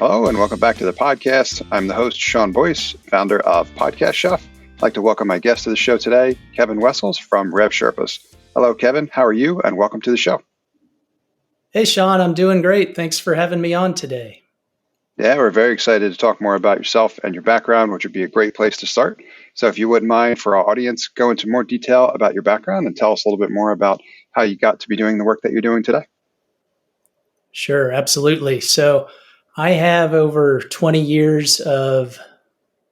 Hello, and welcome back to the podcast. I'm the host, Sean Boyce, founder of Podcast Chef. I'd like to welcome my guest to the show today, Kevin Wessels from RevSherpas's. Hello, Kevin. How are you? And welcome to the show. Hey, Sean. I'm doing great. Thanks for having me on today. Yeah, we're very excited to talk more about yourself and your background, which would be a great place to start. So if you wouldn't mind, for our audience, go into more detail about your background and tell us a little bit more about how you got to be doing the work that you're doing today. Sure, absolutely. So I have over 20 years of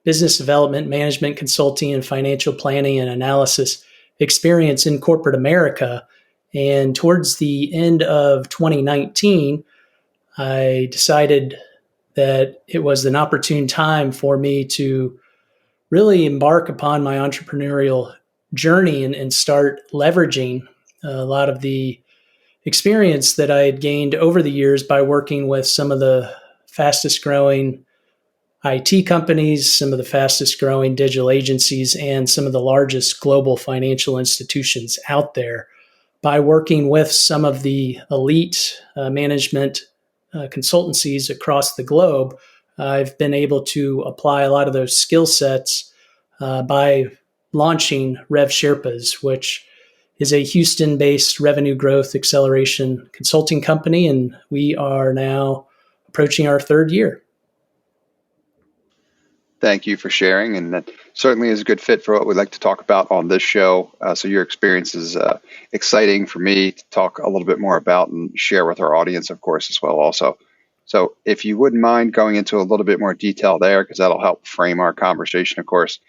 business development, management consulting, and financial planning and analysis experience in corporate America. And towards the end of 2019, I decided that it was an opportune time for me to really embark upon my entrepreneurial journey and start leveraging a lot of the experience that I had gained over the years by working with some of the fastest growing IT companies, some of the fastest growing digital agencies, and some of the largest global financial institutions out there. By working with some of the elite management consultancies across the globe, I've been able to apply a lot of those skill sets by launching RevSherpas's, which is a Houston-based revenue growth acceleration consulting company, and we are now approaching our third year. Thank you for sharing, and that certainly is a good fit for what we'd like to talk about on this show. So your experience is exciting for me to talk a little bit more about and share with our audience, of course, as well also. So if you wouldn't mind going into a little bit more detail there, because that'll help frame our conversation, of course.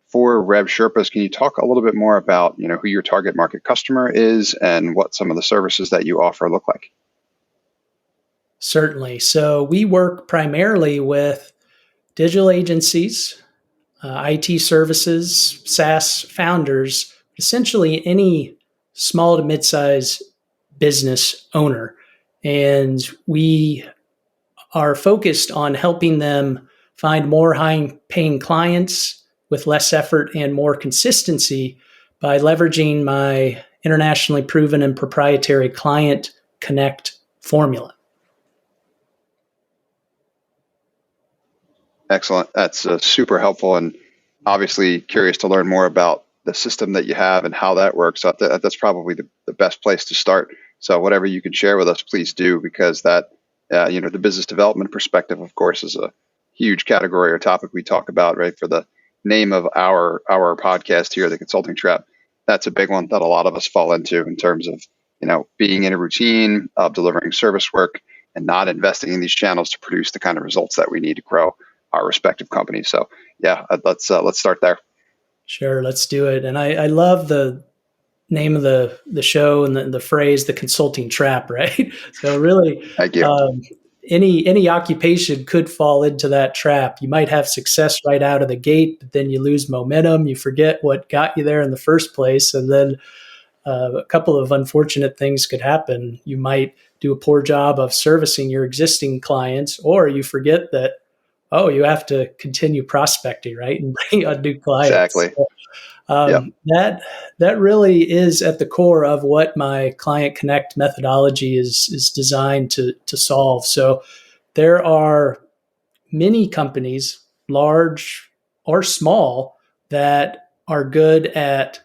For RevSherpas's, can you talk a little bit more about, who your target market customer is and what some of the services that you offer look like? Certainly. So we work primarily with digital agencies, IT services, SaaS founders, essentially any small to mid-size business owner. And we are focused on helping them find more high-paying clients with less effort and more consistency by leveraging my internationally proven and proprietary Client Connect formula. Excellent. That's super helpful, and obviously curious to learn more about the system that you have and how that works. So that's probably the best place to start. So whatever you can share with us, please do, because that, the business development perspective, of course, is a huge category or topic we talk about, right? For the name of our podcast here, The Consulting Trap, that's a big one that a lot of us fall into in terms of, being in a routine of delivering service work and not investing in these channels to produce the kind of results that we need to grow our respective companies. So yeah, let's start there. Sure, let's do it. And I love the name of the show and the phrase, The Consulting Trap, right? So really, thank you. Any occupation could fall into that trap. You might have success right out of the gate, but then you lose momentum. You forget what got you there in the first place. And then a couple of unfortunate things could happen. You might do a poor job of servicing your existing clients, or you forget that, you have to continue prospecting, right? And bring on new clients. Exactly. So, that really is at the core of what my Client Connect methodology is designed to solve. So there are many companies, large or small, that are good at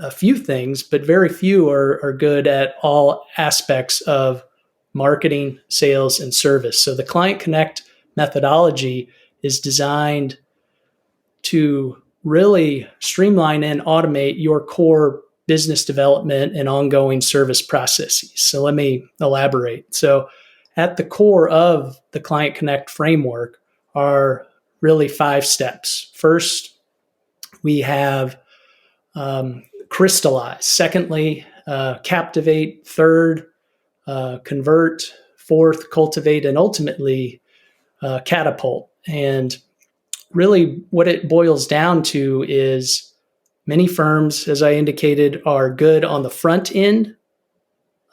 a few things, but very few are good at all aspects of marketing, sales, and service. So the Client Connect methodology is designed to really streamline and automate your core business development and ongoing service processes. So let me elaborate. So at the core of the Client Connect framework are really 5 steps. First, we have crystallize. Secondly, captivate. Third, convert. Fourth, cultivate. And ultimately, catapult. And really what it boils down to is many firms, as I indicated, are good on the front end,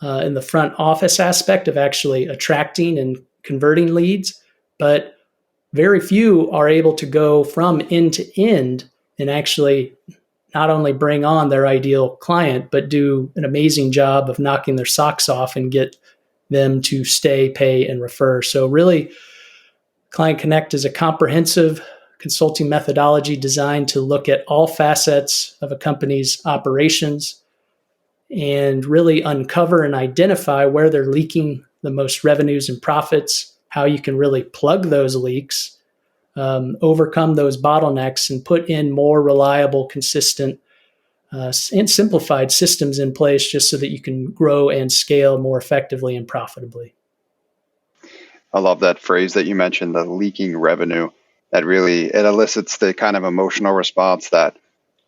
in the front office aspect of actually attracting and converting leads, but very few are able to go from end to end and actually not only bring on their ideal client, but do an amazing job of knocking their socks off and get them to stay, pay, and refer. So really, Client Connect is a comprehensive consulting methodology designed to look at all facets of a company's operations and really uncover and identify where they're leaking the most revenues and profits, how you can really plug those leaks, overcome those bottlenecks, and put in more reliable, consistent, and simplified systems in place just so that you can grow and scale more effectively and profitably. I love that phrase that you mentioned, the leaking revenue. That really, it elicits the kind of emotional response that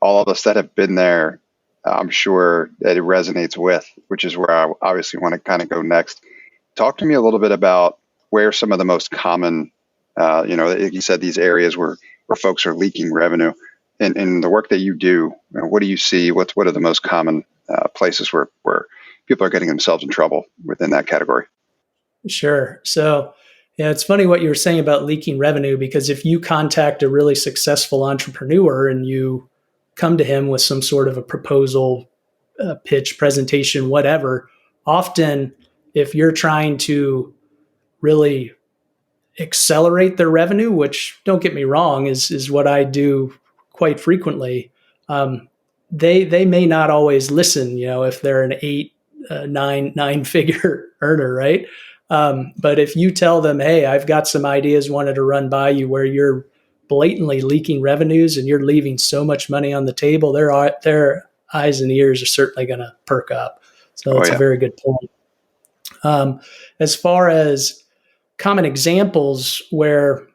all of us that have been there, I'm sure that it resonates with, which is where I obviously want to kind of go next. Talk to me a little bit about where some of the most common, you said these areas where folks are leaking revenue. In the work that you do, what do you see? What are the most common places where people are getting themselves in trouble within that category? Sure. So, it's funny what you were saying about leaking revenue, because if you contact a really successful entrepreneur and you come to him with some sort of a proposal, pitch, presentation, whatever, often if you're trying to really accelerate their revenue, which, don't get me wrong, is what I do quite frequently, they may not always listen, if they're an nine figure earner, right? But if you tell them, hey, I've got some ideas wanted to run by you where you're blatantly leaking revenues and you're leaving so much money on the table, their eyes and ears are certainly going to perk up. So that's a very good point. As far as common examples where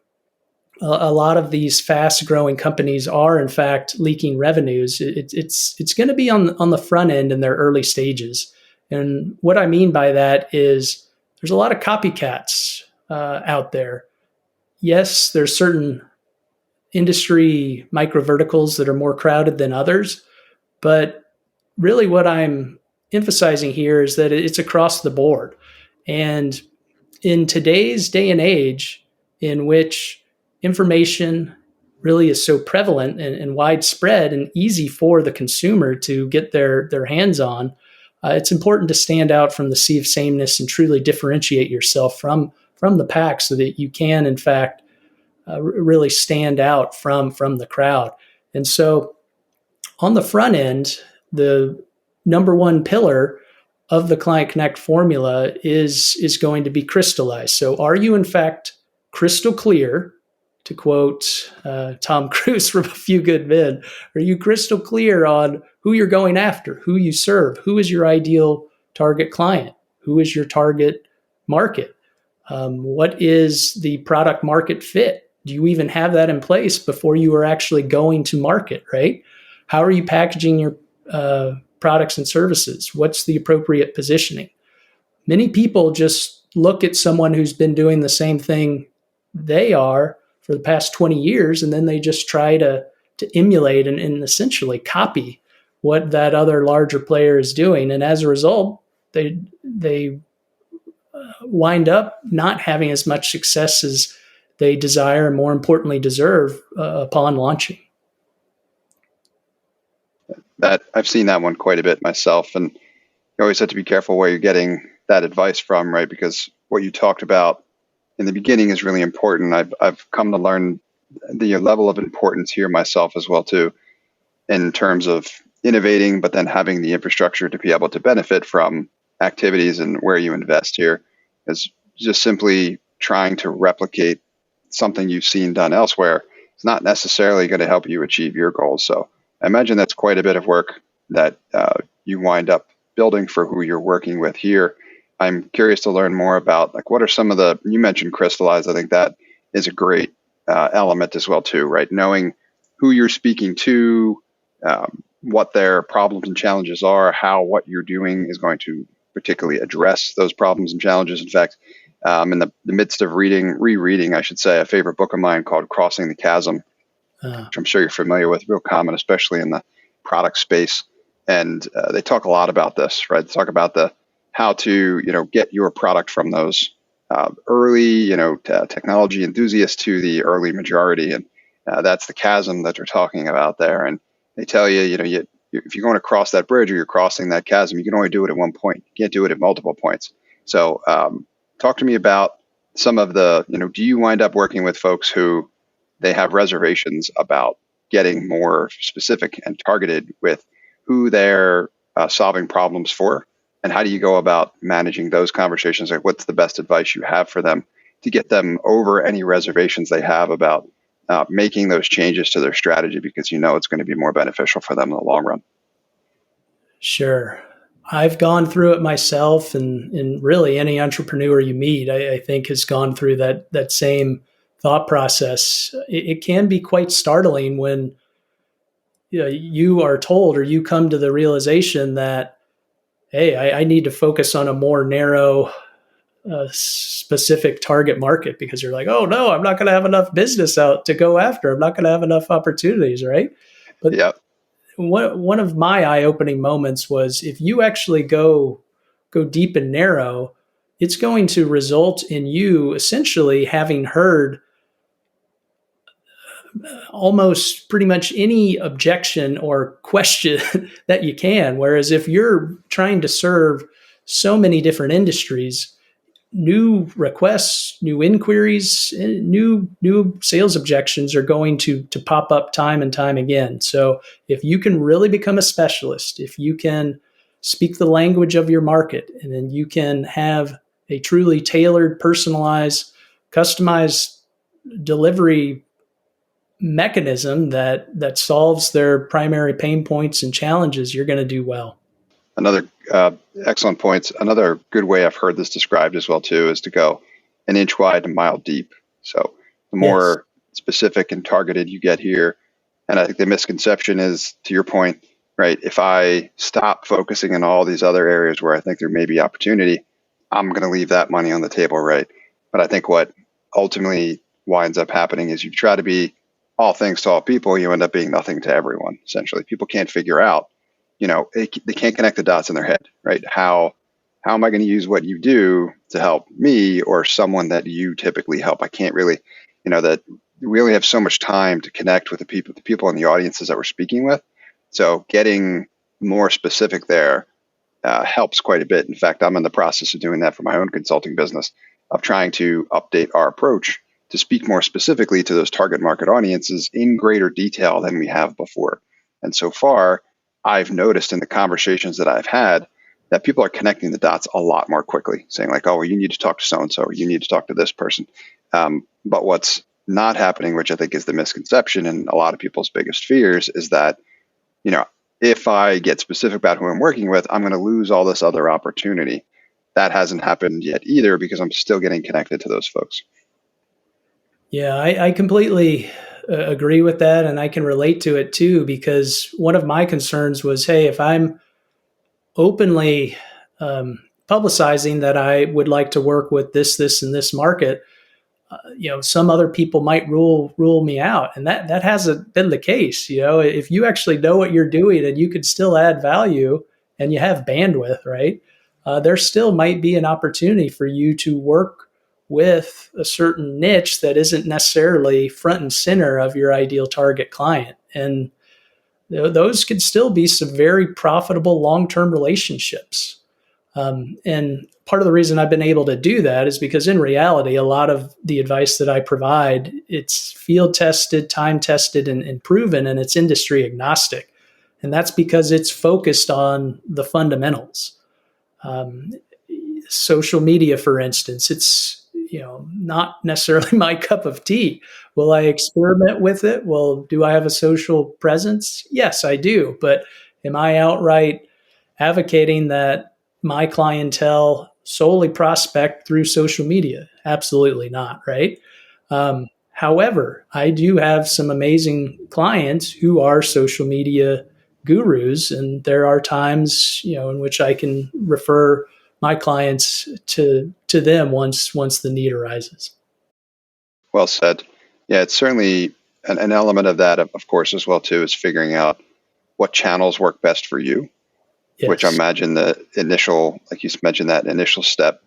a lot of these fast growing companies are in fact leaking revenues, it's going to be on the front end in their early stages. And what I mean by that is there's a lot of copycats out there. Yes, there's certain industry micro verticals that are more crowded than others, but really what I'm emphasizing here is that it's across the board. And in today's day and age, in which information really is so prevalent and widespread and easy for the consumer to get their hands on, it's important to stand out from the sea of sameness and truly differentiate yourself from the pack so that you can, in fact, really stand out from the crowd. And so on the front end, the number one pillar of the Client Connect formula is going to be crystallized. So are you, in fact, crystal clear? To quote Tom Cruise from A Few Good Men, are you crystal clear on who you're going after, who you serve, who is your ideal target client, who is your target market? What is the product market fit? Do you even have that in place before you are actually going to market, right? How are you packaging your products and services? What's the appropriate positioning? Many people just look at someone who's been doing the same thing they are for the past 20 years, and then they just try to emulate and essentially copy what that other larger player is doing. And as a result, they wind up not having as much success as they desire and, more importantly, deserve upon launching. That I've seen that one quite a bit myself, and you always have to be careful where you're getting that advice from, right? Because what you talked about in the beginning is really important. I've come to learn the level of importance here myself as well too, in terms of innovating, but then having the infrastructure to be able to benefit from activities and where you invest here is just simply trying to replicate something you've seen done elsewhere. It's not necessarily going to help you achieve your goals. So I imagine that's quite a bit of work that you wind up building for who you're working with here. I'm curious to learn more about, like, what are some of the, you mentioned crystallize. I think that is a great element as well too, right? Knowing who you're speaking to, what their problems and challenges are, how what you're doing is going to particularly address those problems and challenges. In fact, in the midst of rereading, I should say, a favorite book of mine called Crossing the Chasm, which I'm sure you're familiar with, real common, especially in the product space. And they talk a lot about this, right? They talk about how to, get your product from those early, technology enthusiasts to the early majority. And that's the chasm that they're talking about there. And they tell you, if you're going to cross that bridge or you're crossing that chasm, you can only do it at one point. You can't do it at multiple points. So talk to me about some of the, do you wind up working with folks who they have reservations about getting more specific and targeted with who they're solving problems for? And how do you go about managing those conversations? Like, what's the best advice you have for them to get them over any reservations they have about making those changes to their strategy, because it's going to be more beneficial for them in the long run? Sure. I've gone through it myself, and really any entrepreneur you meet, I think, has gone through that same thought process. It can be quite startling when you are told, or you come to the realization that, hey, I need to focus on a more narrow, specific target market, because you're like, oh no, I'm not going to have enough business out to go after. I'm not going to have enough opportunities, right? But Yeah. one of my eye-opening moments was, if you actually go deep and narrow, it's going to result in you essentially having heard almost pretty much any objection or question that you can. Whereas if you're trying to serve so many different industries, new requests, new inquiries, new sales objections are going to pop up time and time again. So if you can really become a specialist, if you can speak the language of your market, and then you can have a truly tailored, personalized, customized delivery mechanism that solves their primary pain points and challenges, you're going to do well. Another excellent points. Another good way I've heard this described as well too is to go an inch wide and a mile deep. So the more specific and targeted you get here, and I think the misconception is, to your point, right? If I stop focusing on all these other areas where I think there may be opportunity, I'm going to leave that money on the table, right? But I think what ultimately winds up happening is you try to be all things to all people, you end up being nothing to everyone. Essentially, people can't figure out, they can't connect the dots in their head, right? How am I going to use what you do to help me or someone that you typically help? I can't really, that we only have so much time to connect with the people in the audiences that we're speaking with. So getting more specific there helps quite a bit. In fact, I'm in the process of doing that for my own consulting business, of trying to update our approach to speak more specifically to those target market audiences in greater detail than we have before. And so far, I've noticed in the conversations that I've had that people are connecting the dots a lot more quickly, saying like, oh, well, you need to talk to so-and-so, or you need to talk to this person. But what's not happening, which I think is the misconception and a lot of people's biggest fears, is that, if I get specific about who I'm working with, I'm going to lose all this other opportunity. That hasn't happened yet either, because I'm still getting connected to those folks. Yeah, I completely agree with that. And I can relate to it too, because one of my concerns was, hey, if I'm openly publicizing that I would like to work with this, and this market, some other people might rule me out. And that hasn't been the case. If you actually know what you're doing and you could still add value and you have bandwidth, right? There still might be an opportunity for you to work with a certain niche that isn't necessarily front and center of your ideal target client. And those could still be some very profitable long-term relationships. And part of the reason I've been able to do that is because in reality, a lot of the advice that I provide, it's field tested, time tested, and proven, and it's industry agnostic. And that's because it's focused on the fundamentals. Social media, for instance, it's not necessarily my cup of tea. Will I experiment with it? Well, do I have a social presence? Yes, I do. But am I outright advocating that my clientele solely prospect through social media? Absolutely not, right? However, I do have some amazing clients who are social media gurus, and there are times in which I can refer my clients to them once the need arises. Well said. Yeah, it's certainly an element of that, of course, as well too, is figuring out what channels work best for you. Yes. Which I imagine the initial, like you mentioned, that initial step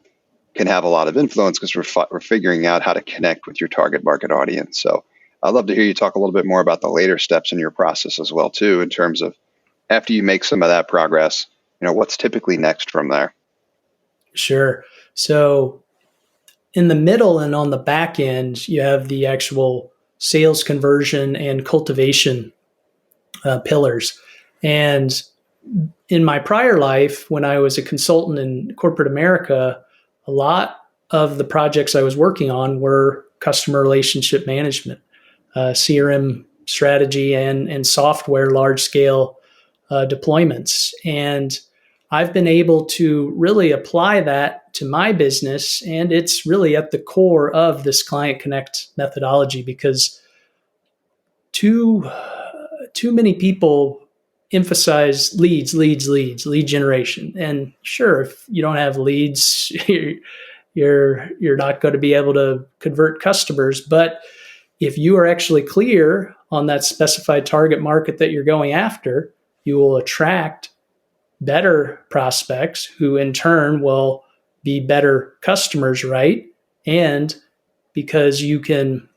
can have a lot of influence, because we're figuring out how to connect with your target market audience. So I'd love to hear you talk a little bit more about the later steps in your process as well too, in terms of after you make some of that progress, what's typically next from there. Sure. So in the middle and on the back end, you have the actual sales conversion and cultivation pillars. And in my prior life, when I was a consultant in corporate America, a lot of the projects I was working on were customer relationship management, CRM strategy, and software large scale deployments. And I've been able to really apply that to my business. And it's really at the core of this Client Connect methodology because too many people emphasize lead generation. And sure, if you don't have leads, you're not going to be able to convert customers. But if you are actually clear on that specified target market that you're going after, you will attract better prospects who in turn will be better customers, right? And because you can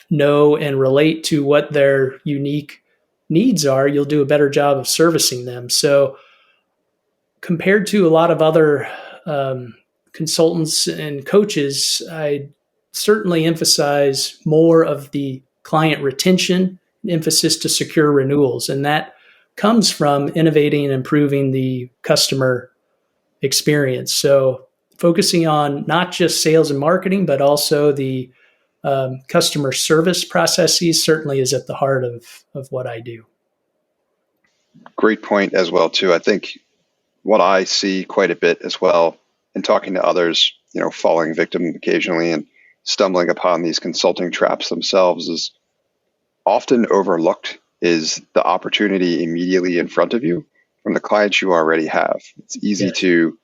know and relate to what their unique needs are, you'll do a better job of servicing them. So compared to a lot of other consultants and coaches, I certainly emphasize more of the client retention, emphasis to secure renewals. And that comes from innovating and improving the customer experience. So focusing on not just sales and marketing, but also the customer service processes certainly is at the heart of what I do. Great point as well, too. I think what I see quite a bit as well in talking to others, falling victim occasionally and stumbling upon these consulting traps themselves is often overlooked is the opportunity immediately in front of you from the clients you already have. It's easy to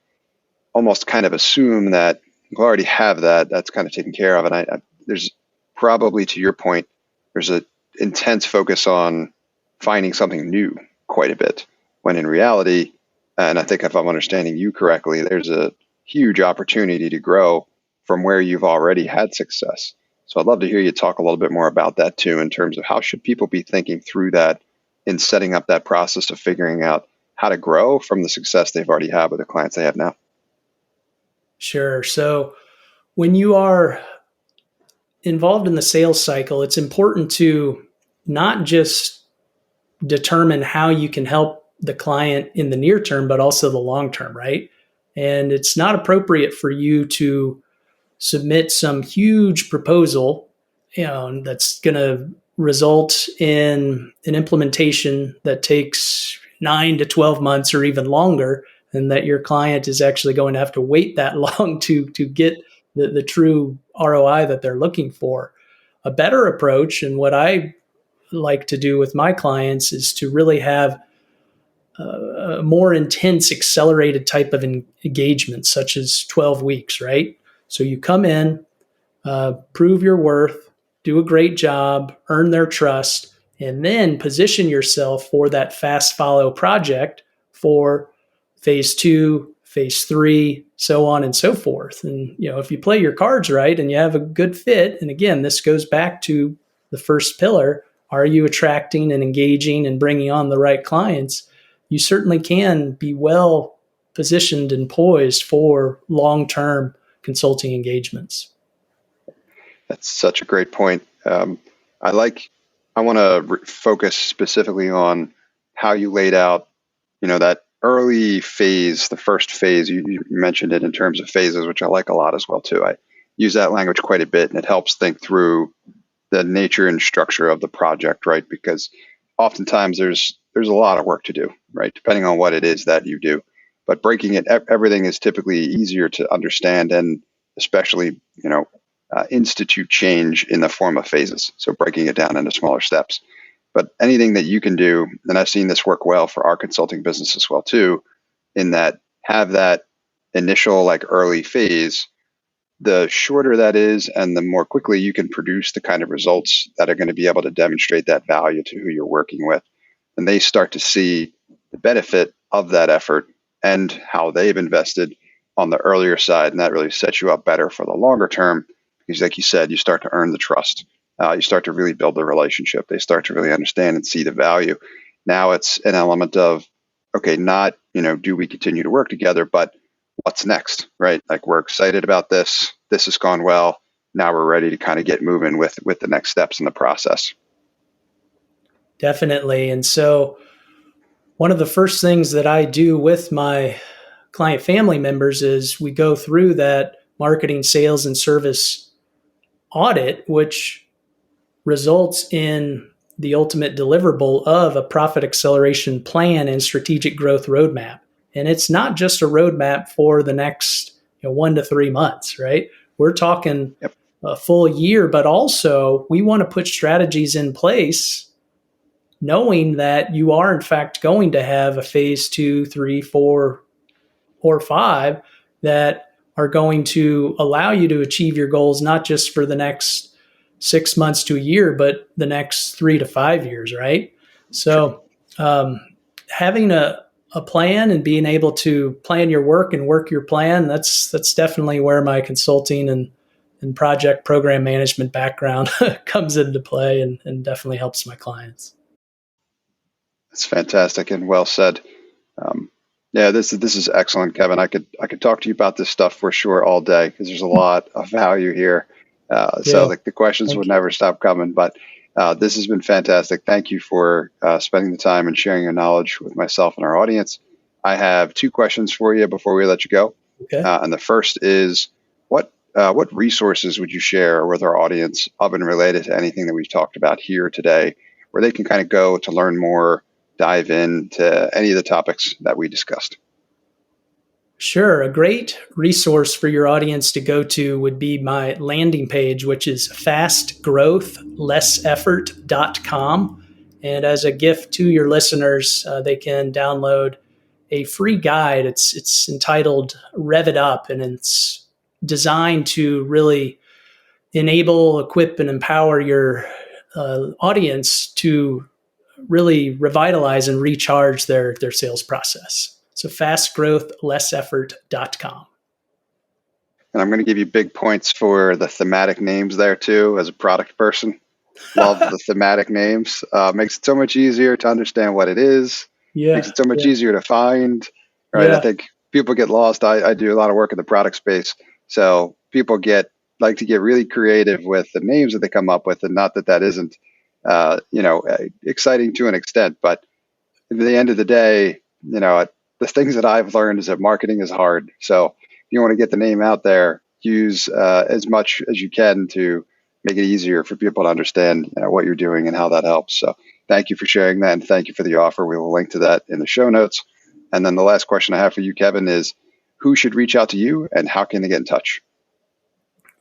almost kind of assume that you already have that's kind of taken care of. And there's probably, to your point, there's an intense focus on finding something new quite a bit, when in reality, and I think if I'm understanding you correctly, there's a huge opportunity to grow from where you've already had success. So I'd love to hear you talk a little bit more about that too, in terms of how should people be thinking through that in setting up that process of figuring out how to grow from the success they've already had with the clients they have now. Sure. So when you are involved in the sales cycle, it's important to not just determine how you can help the client in the near term, but also the long term, right? And it's not appropriate for you to submit some huge proposal, that's going to result in an implementation that takes 9 to 12 months or even longer, and that your client is actually going to have to wait that long to get the true ROI that they're looking for. A better approach, and what I like to do with my clients, is to really have a more intense, accelerated type of engagement, such as 12 weeks, right? So you come in, prove your worth, do a great job, earn their trust, and then position yourself for that fast follow project for phase 2, phase 3, so on and so forth. And, if you play your cards right and you have a good fit, and again, this goes back to the first pillar, are you attracting and engaging and bringing on the right clients? You certainly can be well positioned and poised for long-term consulting engagements. That's such a great point. I want to focus specifically on how you laid out, that early phase, the first phase. You mentioned it in terms of phases, which I like a lot as well too. I use that language quite a bit, and it helps think through the nature and structure of the project, right? Because oftentimes there's a lot of work to do, right? Depending on what it is that you do. But breaking it, everything is typically easier to understand, and especially, institute change in the form of phases. So breaking it down into smaller steps. But anything that you can do, and I've seen this work well for our consulting business as well too, in that have that initial early phase, the shorter that is and the more quickly you can produce the kind of results that are going to be able to demonstrate that value to who you're working with. And they start to see the benefit of that effort and how they've invested on the earlier side. And that really sets you up better for the longer term, because like you said, you start to earn the trust. You start to really build the relationship. They start to really understand and see the value. Now it's an element of, okay, not, do we continue to work together, but what's next, right? We're excited about this. this has gone well. Now we're ready to kind of get moving with the next steps in the process. Definitely. And so one of the first things that I do with my client family members is we go through that marketing, sales, and service audit, which results in the ultimate deliverable of a profit acceleration plan and strategic growth roadmap. And it's not just a roadmap for the next 1 to 3 months, right? We're talking a full year, but also we want to put strategies in place knowing that you are in fact going to have a phase 2, 3, 4, or 5 that are going to allow you to achieve your goals, not just for the next 6 months to a year, but the next 3 to 5 years, right? So having a plan and being able to plan your work and work your plan, that's definitely where my consulting and project program management background comes into play and definitely helps my clients. That's fantastic and well said. This is excellent, Kevin. I could talk to you about this stuff for sure all day because there's a lot of value here. So the questions would never stop coming. But this has been fantastic. Thank you for spending the time and sharing your knowledge with myself and our audience. I have 2 questions for you before we let you go. Okay. And the first is, what resources would you share with our audience of and related to anything that we've talked about here today, where they can kind of go to learn more, dive into any of the topics that we discussed? Sure. A great resource for your audience to go to would be my landing page, which is fastgrowthlesseffort.com. And as a gift to your listeners, they can download a free guide. It's entitled Rev It Up, and it's designed to really enable, equip, and empower your audience to really revitalize and recharge their sales process. So fastgrowthlesseffort.com. And I'm going to give you big points for the thematic names there too. As a product person, love the thematic names. Makes it so much easier to understand what it is. Makes it so much easier to find. Right? I think people get lost. I do a lot of work in the product space, so people like to get really creative with the names that they come up with, and not that isn't exciting to an extent. But at the end of the day, the things that I've learned is that marketing is hard. So if you want to get the name out there, use as much as you can to make it easier for people to understand what you're doing and how that helps. So thank you for sharing that, and thank you for the offer. We will link to that in the show notes. And then the last question I have for you, Kevin, is who should reach out to you and how can they get in touch?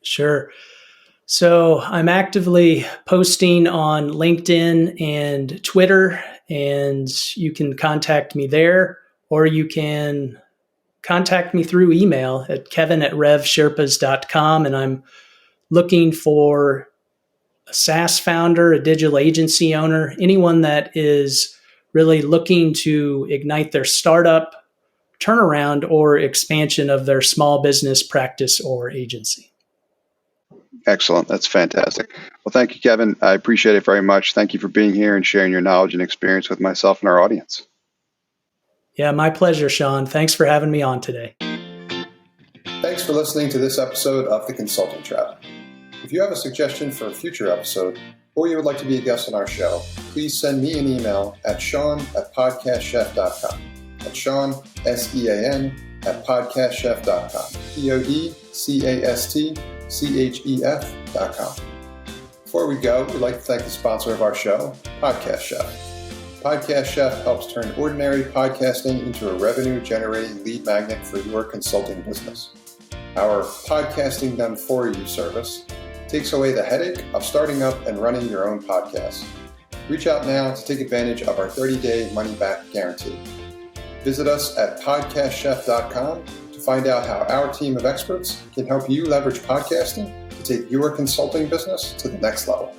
Sure. So I'm actively posting on LinkedIn and Twitter, and you can contact me there, or you can contact me through email at kevin@RevSherpas.com. And I'm looking for a SaaS founder, a digital agency owner, anyone that is really looking to ignite their startup, turnaround, or expansion of their small business practice or agency. Excellent. That's fantastic. Well, thank you, Kevin. I appreciate it very much. Thank you for being here and sharing your knowledge and experience with myself and our audience. Yeah, my pleasure, Sean. Thanks for having me on today. Thanks for listening to this episode of The Consulting Trap. If you have a suggestion for a future episode, or you would like to be a guest on our show, please send me an email at sean@podcastchef.com. That's Sean, SEAN, @podcastchef.com. PODCASTCHEF.com. Before we go, we'd like to thank the sponsor of our show, Podcast Chef. Podcast Chef helps turn ordinary podcasting into a revenue-generating lead magnet for your consulting business. Our Podcasting Done For You service takes away the headache of starting up and running your own podcast. Reach out now to take advantage of our 30-day money-back guarantee. Visit us at podcastchef.com to find out how our team of experts can help you leverage podcasting to take your consulting business to the next level.